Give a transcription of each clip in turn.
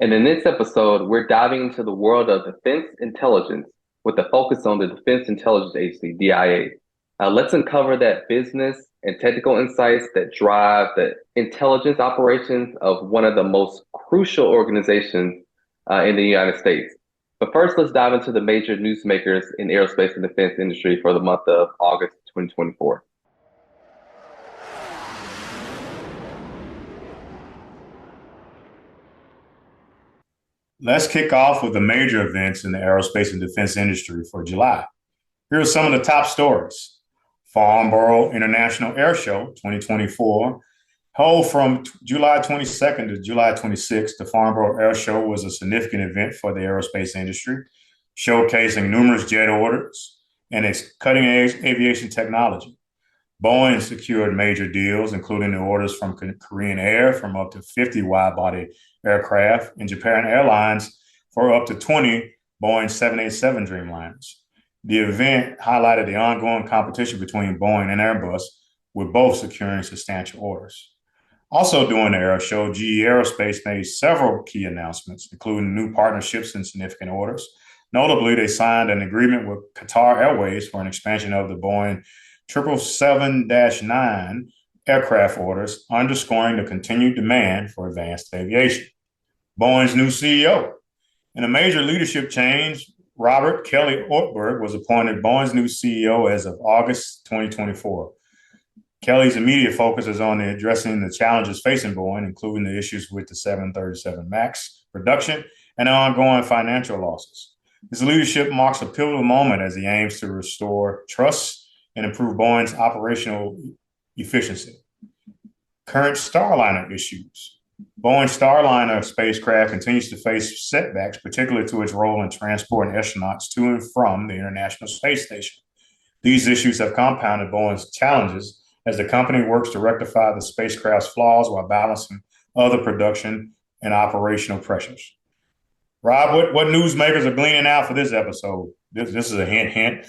And in this episode, we're diving into the world of defense intelligence with a focus on the Defense Intelligence Agency, DIA. Let's uncover that business and technical insights that drive the intelligence operations of one of the most crucial organizations in the United States. But first, let's dive into the major newsmakers in aerospace and defense industry for the month of August 2024. Let's kick off with the major events in the aerospace and defense industry for July. Here are some of the top stories. Farnborough International Air Show 2024 held from July 22nd to July 26th. The Farnborough Air Show was a significant event for the aerospace industry, showcasing numerous jet orders and its cutting-edge aviation technology. Boeing secured major deals, including the orders from Korean Air from up to 50 wide-body aircraft and Japan Airlines for up to 20 Boeing 787 Dreamliners. The event highlighted the ongoing competition between Boeing and Airbus, with both securing substantial orders. Also during the Air Show, GE Aerospace made several key announcements, including new partnerships and significant orders. Notably, they signed an agreement with Qatar Airways for an expansion of the Boeing 777-9 aircraft orders, underscoring the continued demand for advanced aviation. Boeing's new CEO. In a major leadership change, Robert Kelly Ortberg was appointed Boeing's new CEO as of August 2024. Kelly's immediate focus is on addressing the challenges facing Boeing, including the issues with the 737 MAX production and the ongoing financial losses. His leadership marks a pivotal moment as he aims to restore trust and improve Boeing's operational efficiency. Current Starliner issues. Boeing Starliner spacecraft continues to face setbacks, particularly to its role in transporting astronauts to and from the International Space Station. These issues have compounded Boeing's challenges as the company works to rectify the spacecraft's flaws while balancing other production and operational pressures. Rob, what newsmakers are gleaning out for this episode? This is a hint.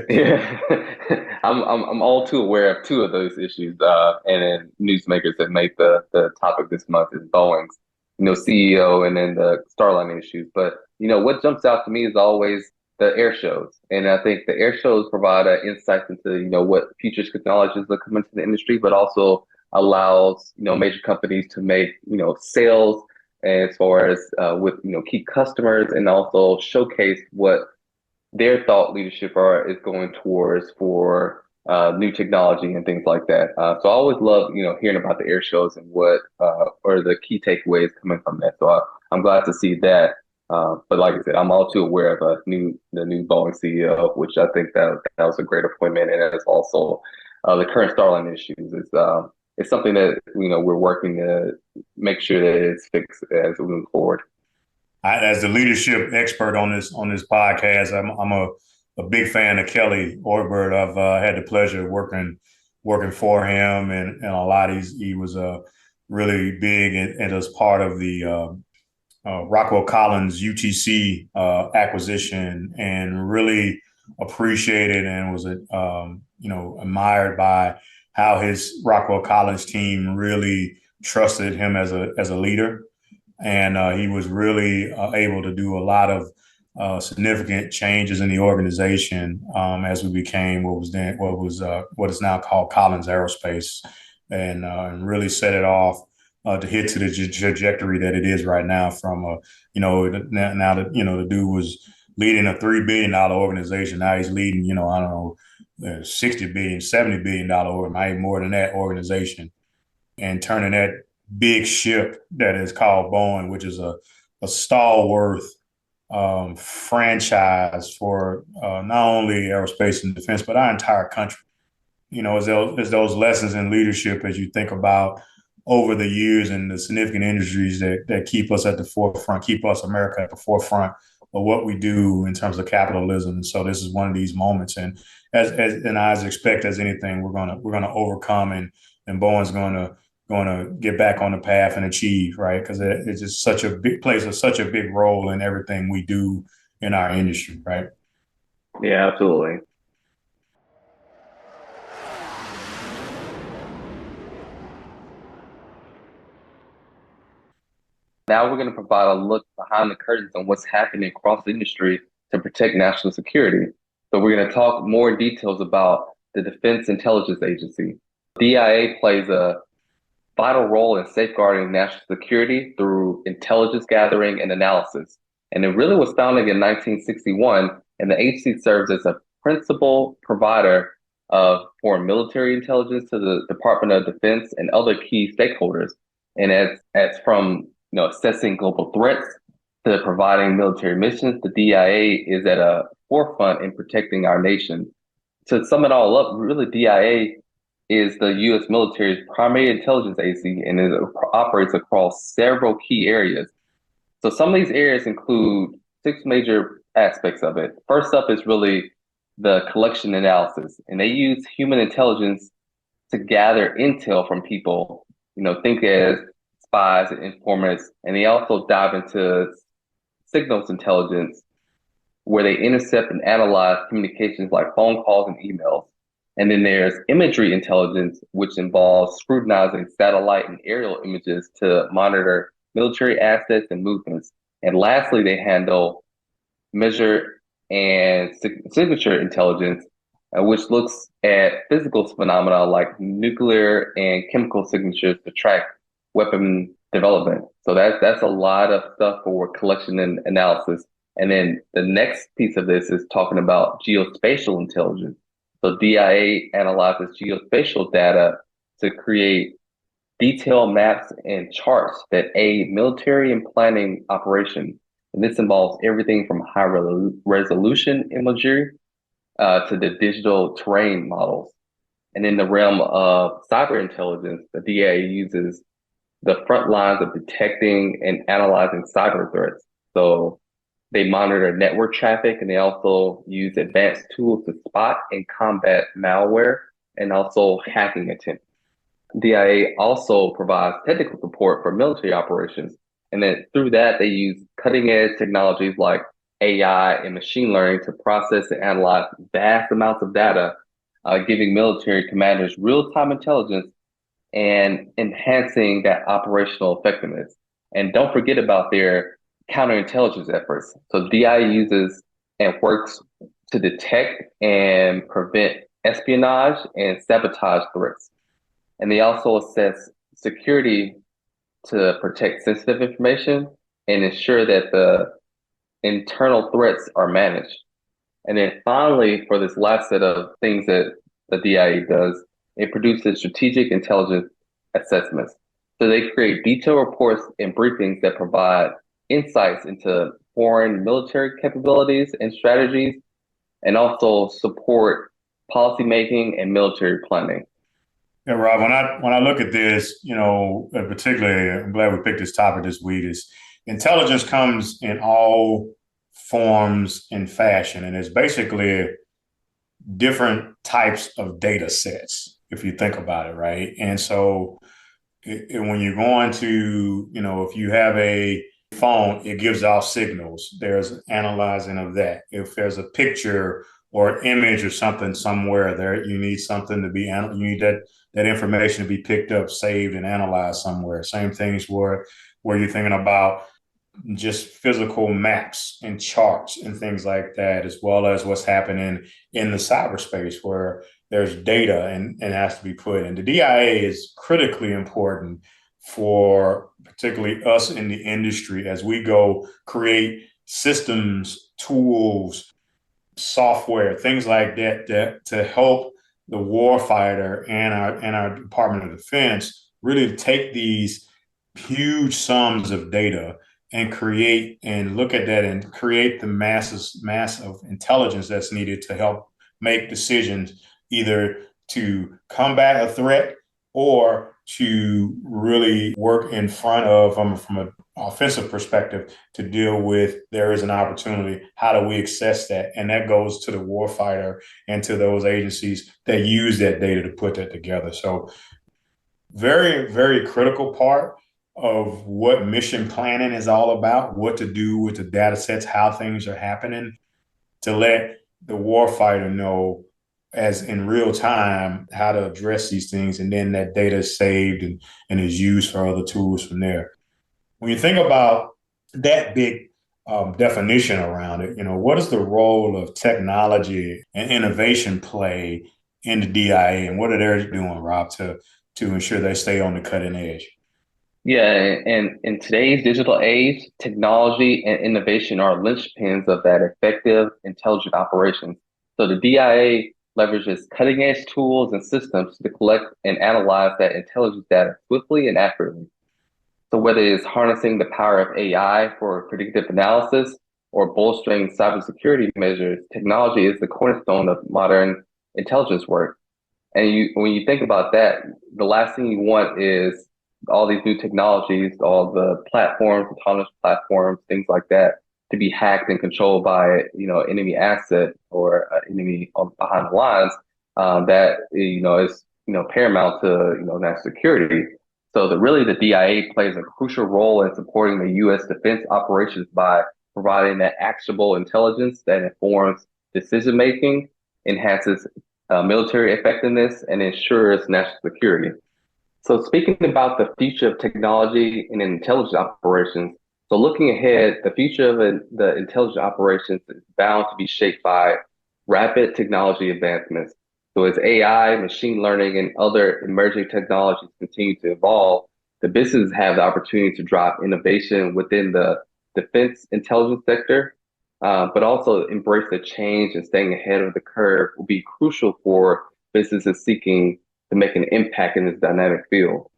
Yeah, I'm all too aware of two of those issues, and then newsmakers that make the topic this month is Boeing's, CEO, and then the Starline issues. But what jumps out to me is always the air shows, and I think the air shows provide insights into what future technologies are coming to the industry, but also allows major companies to make sales as far as with key customers, and also showcase what their thought leadership is going towards for new technology and things like that. So I always love hearing about the air shows and what are the key takeaways coming from that. So I'm glad to see that. But like I said, I'm all too aware of the new Boeing CEO, which I think that was a great appointment, and it's also the current Starline issues is it's something that we're working to make sure that it's fixed as we move forward. As the leadership expert on this podcast, I'm a big fan of Kelly Ortberg. I've had the pleasure of working for him, and a lot. He was really big and as part of the Rockwell Collins UTC acquisition, and really appreciated and was admired by how his Rockwell Collins team really trusted him as a leader. And he was really able to do a lot of significant changes in the organization as we became what is now called Collins Aerospace, and really set it off to hit to the trajectory that it is right now. From now that the dude was leading a $3 billion organization, now he's leading I don't know, $60 billion, $70 billion, or maybe more than that organization, and turning that big ship that is called Boeing, which is a stalwart franchise for not only aerospace and defense, but our entire country. As those lessons in leadership, as you think about over the years and the significant industries that keep us at the forefront, keep us America at the forefront of what we do in terms of capitalism. And so this is one of these moments. And as expect as anything, we're gonna overcome, and Boeing's going to get back on the path and achieve, right? Because it's just such a big plays such a big role in everything we do in our industry, right? Yeah, absolutely. Now we're going to provide a look behind the curtains on what's happening across the industry to protect national security. So we're going to talk more in details about the Defense Intelligence Agency. DIA plays a vital role in safeguarding national security through intelligence gathering and analysis. And it really was founded in 1961, and the agency serves as a principal provider of foreign military intelligence to the Department of Defense and other key stakeholders. And as from assessing global threats to providing military missions, the DIA is at a forefront in protecting our nation. To sum it all up, really, DIA is the U.S. military's primary intelligence agency and it operates across several key areas. So some of these areas include six major aspects of it. First up is really the collection analysis, and they use human intelligence to gather intel from people, think as spies and informants, and they also dive into signals intelligence where they intercept and analyze communications like phone calls and emails. And then there's imagery intelligence, which involves scrutinizing satellite and aerial images to monitor military assets and movements. And lastly, they handle measure and signature intelligence, which looks at physical phenomena like nuclear and chemical signatures to track weapon development. So that's a lot of stuff for collection and analysis. And then the next piece of this is talking about geospatial intelligence. So DIA analyzes geospatial data to create detailed maps and charts that aid military and planning operations. And this involves everything from high resolution imagery to the digital terrain models. And in the realm of cyber intelligence, the DIA uses the front lines of detecting and analyzing cyber threats. So they monitor network traffic and they also use advanced tools to spot and combat malware and also hacking attempts. DIA also provides technical support for military operations. And then through that, they use cutting edge technologies like AI and machine learning to process and analyze vast amounts of data, giving military commanders real time intelligence and enhancing that operational effectiveness. And don't forget about their counterintelligence efforts. So DI uses and works to detect and prevent espionage and sabotage threats. And they also assess security to protect sensitive information and ensure that the internal threats are managed. And then finally, for this last set of things that the DIA does, it produces strategic intelligence assessments. So they create detailed reports and briefings that provide insights into foreign military capabilities and strategies, and also support policymaking and military planning. Yeah, Rob, when I look at this, particularly, I'm glad we picked this topic this week, is intelligence comes in all forms and fashion, and it's basically different types of data sets, if you think about it, right? And so when you're going to, if you have a phone, it gives off signals. There's analyzing of that. If there's a picture or image or something somewhere there, you need something to be, you need that information to be picked up, saved, and analyzed somewhere. Same things where you're thinking about just physical maps and charts and things like that, as well as what's happening in the cyberspace where there's data and has to be put in. The DIA is critically important for particularly us in the industry as we go create systems, tools, software, things like that to help the warfighter and our Department of Defense really take these huge sums of data and create and look at that and create the mass of intelligence that's needed to help make decisions either to combat a threat or to really work in front of from an offensive perspective to deal with there is an opportunity. How do we assess that? And that goes to the warfighter and to those agencies that use that data to put that together. So very, very critical part of what mission planning is all about, what to do with the data sets, how things are happening, to let the warfighter know as in real time how to address these things. And then that data is saved and is used for other tools from there. When you think about that big definition around it, what is the role of technology and innovation play in the DIA, and what are they doing, Rob, to ensure they stay on the cutting edge? Yeah, and in today's digital age, technology and innovation are linchpins of that effective, intelligent operations. So the DIA leverages cutting edge tools and systems to collect and analyze that intelligence data swiftly and accurately. So whether it's harnessing the power of AI for predictive analysis or bolstering cybersecurity measures, technology is the cornerstone of modern intelligence work. And when you think about that, the last thing you want is all these new technologies, all the platforms, autonomous platforms, things like that, to be hacked and controlled by enemy asset or enemy behind the lines. That is paramount to national security. So the DIA plays a crucial role in supporting the U.S. defense operations by providing that actionable intelligence that informs decision making, enhances military effectiveness, and ensures national security. So, speaking about the future of technology and intelligence operations, so looking ahead, the future of the intelligence operations is bound to be shaped by rapid technology advancements. So, as AI, machine learning, and other emerging technologies continue to evolve, the businesses have the opportunity to drive innovation within the defense intelligence sector, but also embrace the change and staying ahead of the curve will be crucial for businesses seeking to make an impact in this dynamic field.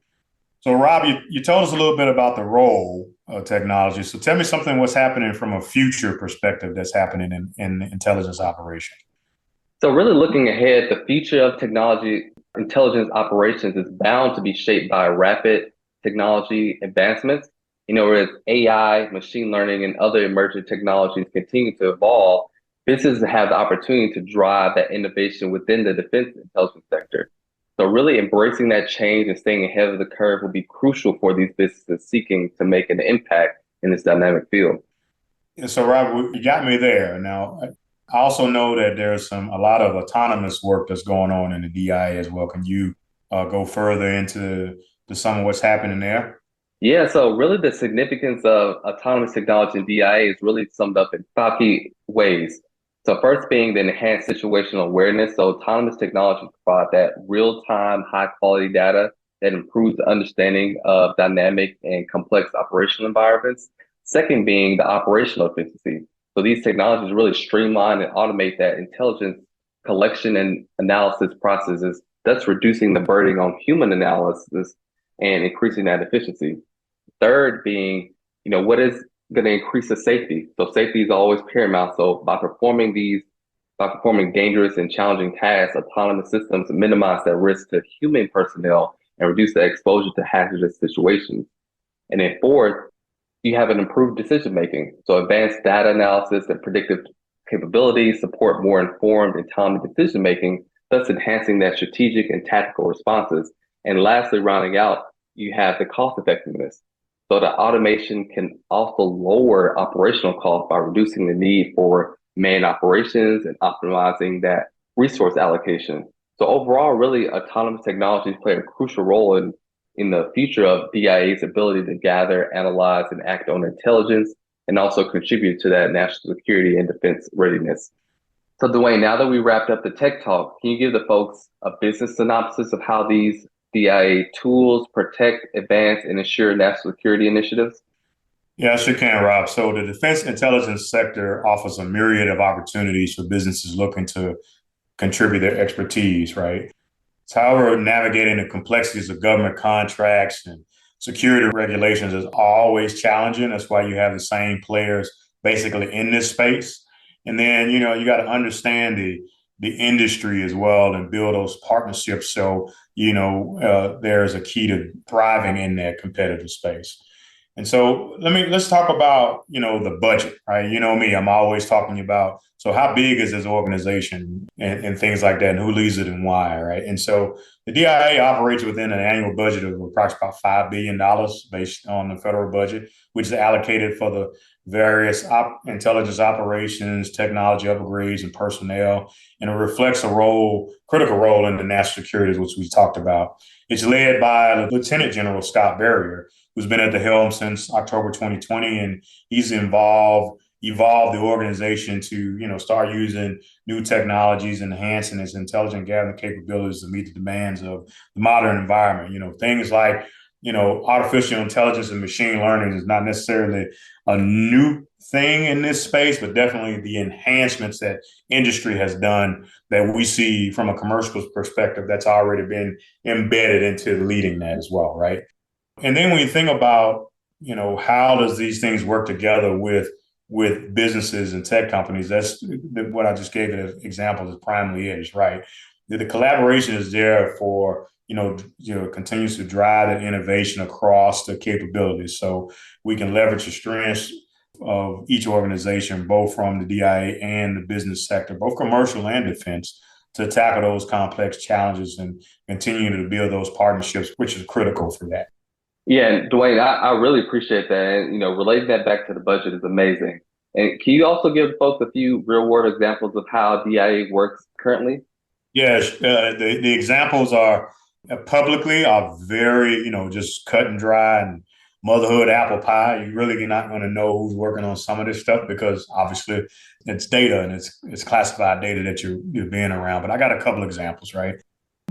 So, Rob, you told us a little bit about the role of technology. So, tell me something what's happening from a future perspective that's happening in intelligence operation. So, really looking ahead, the future of technology intelligence operations is bound to be shaped by rapid technology advancements. As AI, machine learning, and other emerging technologies continue to evolve, businesses have the opportunity to drive that innovation within the defense intelligence sector. So really embracing that change and staying ahead of the curve will be crucial for these businesses seeking to make an impact in this dynamic field. Yeah, so, Rob, you got me there. Now, I also know that there's a lot of autonomous work that's going on in the DIA as well. Can you go further into some of what's happening there? Yeah, so really the significance of autonomous technology in DIA is really summed up in five key ways. So first being the enhanced situational awareness. So autonomous technology provide that real-time, high-quality data that improves the understanding of dynamic and complex operational environments. Second being the operational efficiency. So these technologies really streamline and automate that intelligence collection and analysis processes, thus reducing the burden on human analysis and increasing that efficiency. Third being, what is going to increase the safety? So safety is always paramount. So by performing dangerous and challenging tasks, autonomous systems minimize that risk to human personnel and reduce the exposure to hazardous situations. And then fourth, you have an improved decision making. So advanced data analysis and predictive capabilities support more informed and timely decision making, thus enhancing that strategic and tactical responses. And lastly, rounding out, you have the cost effectiveness. So the automation can also lower operational costs by reducing the need for manned operations and optimizing that resource allocation. So overall, really, autonomous technologies play a crucial role in the future of DIA's ability to gather, analyze, and act on intelligence, and also contribute to that national security and defense readiness. So DeWayne, now that we wrapped up the tech talk, can you give the folks a business synopsis of how these DIA tools protect, advance, and ensure national security initiatives? Yeah, I sure can, Rob. So the defense intelligence sector offers a myriad of opportunities for businesses looking to contribute their expertise, right? So however, navigating the complexities of government contracts and security regulations is always challenging. That's why you have the same players basically in this space. And then, you got to understand the industry as well and build those partnerships. So, there's a key to thriving in that competitive space. And so let's talk about, the budget, right? You know me, I'm always talking about, so how big is this organization and things like that, and who leads it and why, right? And so the DIA operates within an annual budget of approximately about $5 billion based on the federal budget, which is allocated for the various intelligence operations, technology upgrades, and personnel. And it reflects critical role in the national security, which we talked about. It's led by Lieutenant General Scott Barrier, who's been at the helm since October 2020, and he's evolved the organization to, start using new technologies, enhancing its intelligent gathering capabilities to meet the demands of the modern environment. Things like, artificial intelligence and machine learning is not necessarily a new thing in this space, but definitely the enhancements that industry has done that we see from a commercial perspective that's already been embedded into leading that as well, right? And then when you think about, how does these things work together with businesses and tech companies? That's what I just gave it as example is primarily is, right? The collaboration is there for, continues to drive that innovation across the capabilities. So we can leverage the strengths of each organization, both from the DIA and the business sector, both commercial and defense, to tackle those complex challenges and continue to build those partnerships, which is critical for that. Yeah, and DeWayne, I really appreciate that. And, relating that back to the budget is amazing. And can you also give folks a few real world examples of how DIA works currently? Yes, the examples publicly are very, just cut and dry and motherhood apple pie. You really are not going to know who's working on some of this stuff because obviously it's data and it's classified data that you're being around. But I got a couple examples, right?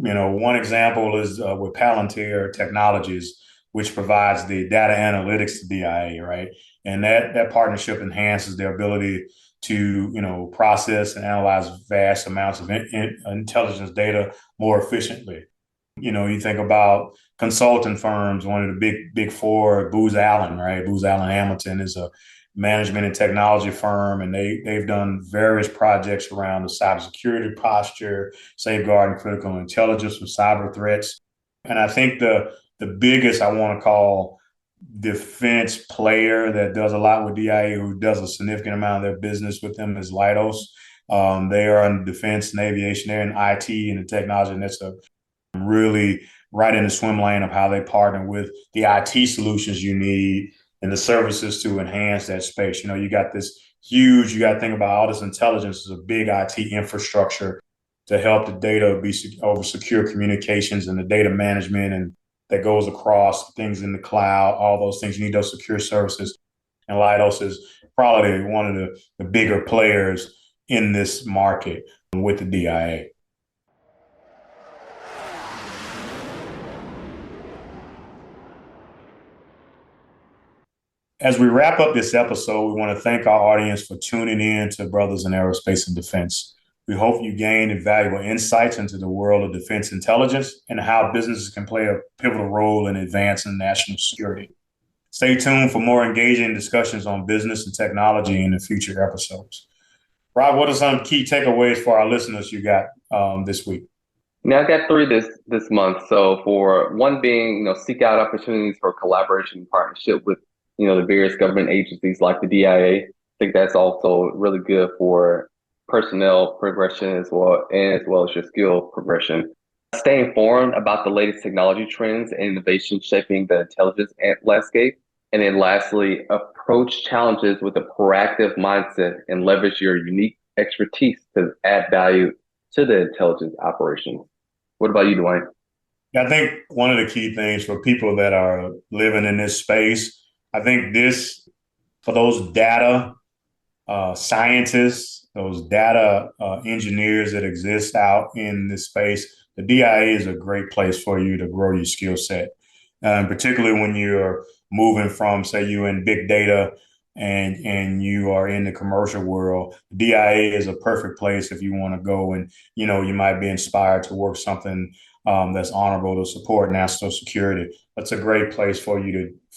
One example is with Palantir Technologies, which provides the data analytics to DIA, right? And that partnership enhances their ability to, process and analyze vast amounts of intelligence data more efficiently. You think about consulting firms, one of the big four, Booz Allen, right? Booz Allen Hamilton is a management and technology firm, and they've done various projects around the cybersecurity posture, safeguarding critical intelligence from cyber threats. And I think the biggest I want to call defense player that does a lot with DIA, who does a significant amount of their business with them, is Leidos. They are in defense and aviation, they're in IT and the technology, and that's a really right in the swim lane of how they partner with the IT solutions you need and the services to enhance that space. You got this huge, you got to think about all this intelligence is a big IT infrastructure to help the data be over secure communications and the data management and that goes across things in the cloud, all those things. You need those secure services. And Leidos is probably one of the bigger players in this market with the DIA. As we wrap up this episode, we want to thank our audience for tuning in to Brothers in Aerospace and Defense. We hope you gained valuable insights into the world of defense intelligence and how businesses can play a pivotal role in advancing national security. Stay tuned for more engaging discussions on business and technology in the future episodes. Rob, what are some key takeaways for our listeners you got this week? Now I got three this month. So for one being, seek out opportunities for collaboration and partnership with, the various government agencies like the DIA. I think that's also really good for personnel progression as well as your skill progression. Stay informed about the latest technology trends and innovations shaping the intelligence landscape. And then lastly, approach challenges with a proactive mindset and leverage your unique expertise to add value to the intelligence operations. What about you, DeWayne? I think one of the key things for people that are living in this space, I think for those data scientists, those data engineers that exist out in this space, the DIA is a great place for you to grow your skill set. Particularly when you're moving from, say, you in big data and you are in the commercial world, DIA is a perfect place if you want to go and, you might be inspired to work something that's honorable to support national security. That's a great place for you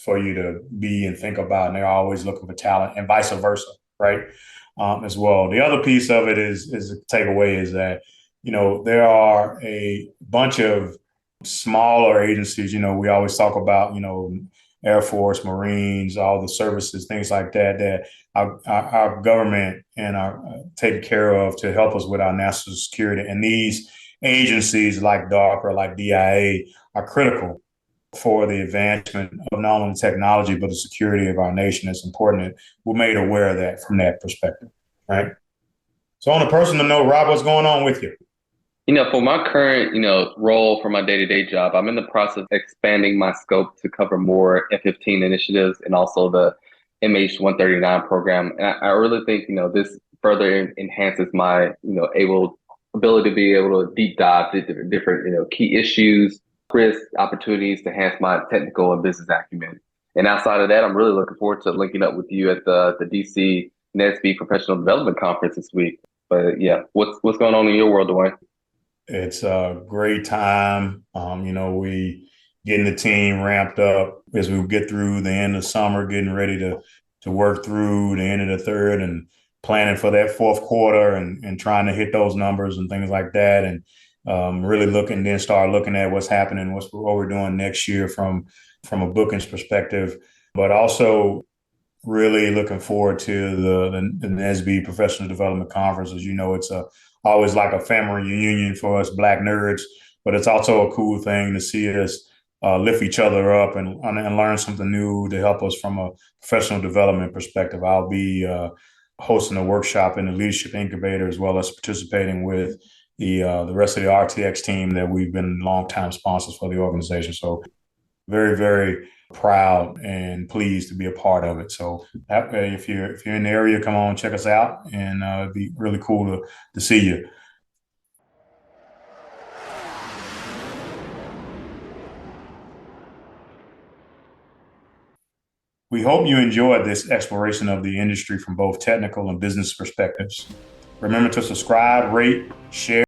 to be and think about. And they're always looking for talent and vice versa, right? As well. The other piece of it is the takeaway is that, there are a bunch of smaller agencies. We always talk about, Air Force, Marines, all the services, things like that our government and are taken care of to help us with our national security. And these agencies like DARPA, like DIA, are critical for the advancement of not only technology, but the security of our nation. It's important that we're made aware of that from that perspective, right? So on a personal note, Rob, what's going on with you? For my current, role for my day-to-day job, I'm in the process of expanding my scope to cover more F-15 initiatives and also the MH-139 program. And I really think, this further enhances my, ability to be able to deep dive to different, key issues, risks, opportunities to enhance my technical and business acumen. And outside of that, I'm really looking forward to linking up with you at the DC NSB Professional Development Conference this week. But yeah, what's going on in your world, Dwayne? It's a great time. We getting the team ramped up as we get through the end of summer, getting ready to work through the end of the third and planning for that fourth quarter and trying to hit those numbers and things like that. And really start looking at what's happening, what we're doing next year from a bookings perspective, but also really looking forward to the NSB Professional Development Conference. As you know, it's always like a family reunion for us Black nerds, but it's also a cool thing to see us lift each other up and learn something new to help us from a professional development perspective. I'll be hosting a workshop in the Leadership Incubator as well as participating with the rest of the RTX team that we've been longtime sponsors for the organization. So very, very proud and pleased to be a part of it. So if you're in the area, come on, check us out, and it'd be really cool to see you. We hope you enjoyed this exploration of the industry from both technical and business perspectives. Remember to subscribe, rate, share.